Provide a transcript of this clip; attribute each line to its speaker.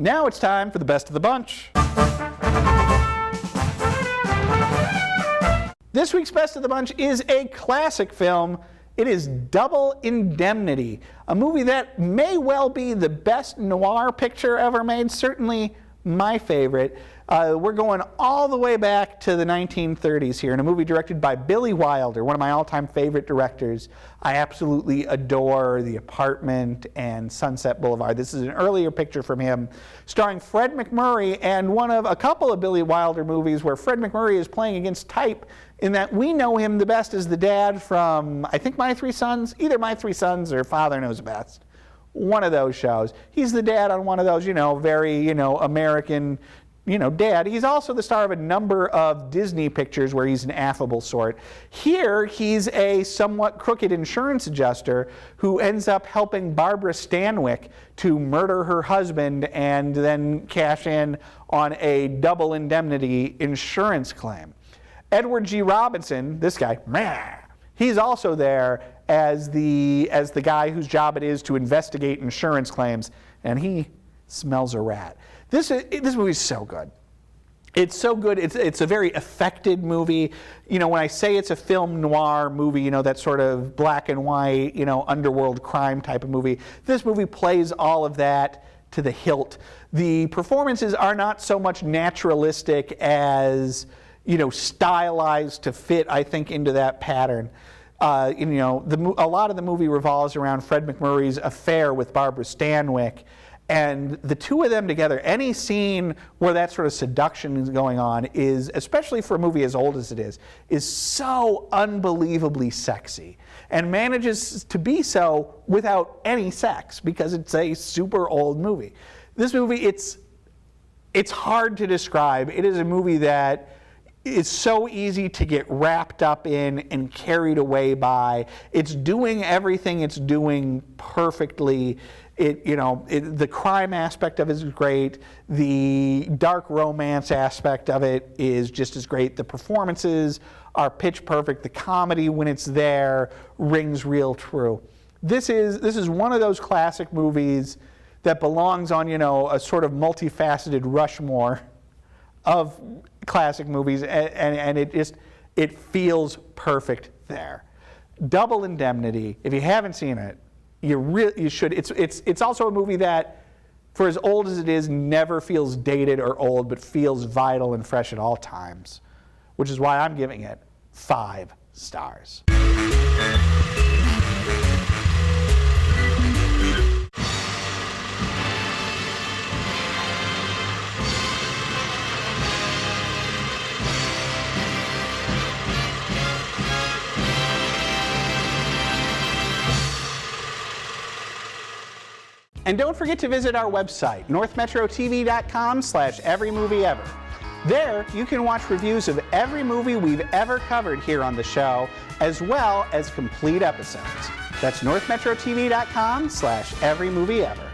Speaker 1: Now it's time for the best of the bunch. This week's best of the bunch is a classic film. It is Double Indemnity, a movie that may well be the best noir picture ever made, certainly my favorite. We're going all the way back to the 1930s here in a movie directed by Billy Wilder, one of my all-time favorite directors. I absolutely adore The Apartment and Sunset Boulevard. This is an earlier picture from him, starring Fred MacMurray, and one of a couple of Billy Wilder movies where Fred MacMurray is playing against type, in that we know him the best as the dad from, I think, My Three Sons, either My Three Sons or Father Knows Best. One of those shows. He's the dad on one of those, very, American, dad. He's also the star of a number of Disney pictures where he's an affable sort. Here, he's a somewhat crooked insurance adjuster who ends up helping Barbara Stanwyck to murder her husband and then cash in on a double indemnity insurance claim. Edward G. Robinson, this guy, he's also there as the guy whose job it is to investigate insurance claims, and he smells a rat. This movie is so good. It's so good. It's a very affected movie. When I say it's a film noir movie, that sort of black and white, underworld crime type of movie, this movie plays all of that to the hilt. The performances are not so much naturalistic as stylized to fit, I think, into that pattern. A lot of the movie revolves around Fred MacMurray's affair with Barbara Stanwyck, and the two of them together, any scene where that sort of seduction is going on is, especially for a movie as old as it is so unbelievably sexy, and manages to be so without any sex because it's a super old movie. This movie, it's hard to describe. It is a movie that is so easy to get wrapped up in and carried away by. It's doing everything it's doing perfectly. The crime aspect of it is great. The dark romance aspect of it is just as great. The performances are pitch perfect. The comedy, when it's there, rings real true. This is one of those classic movies that belongs on, a sort of multifaceted Rushmore of classic movies, and it feels perfect there. Double Indemnity, if you haven't seen it, you should. It's also a movie that, for as old as it is, never feels dated or old, but feels vital and fresh at all times, which is why I'm giving it 5 stars. And don't forget to visit our website, northmetrotv.com/everymovieever. There, you can watch reviews of every movie we've ever covered here on the show, as well as complete episodes. That's northmetrotv.com/everymovieever.